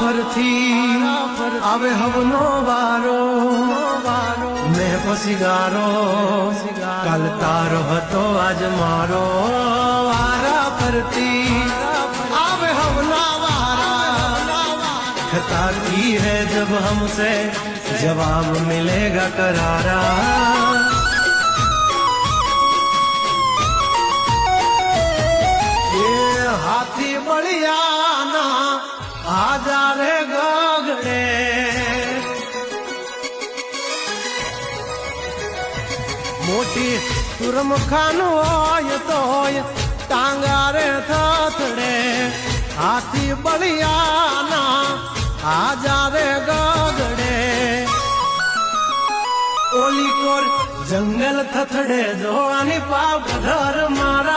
ફરથી આવે હવનો વારો મેં પછી ગારો કાલ તારો હતો આજ મારો વારા ફરતી આવે હવના વારા खता की है जब हमसे जवाब मिलेगा करारा ये हाथी बलियाना आजा रे गगड़े मोटी तुरमखानु होय तोय टांगा रे थथड़े हाथी बलियाना आजा रे गगड़े ओली कोर जंगल थथड़े जो आनी पाप घर मारा।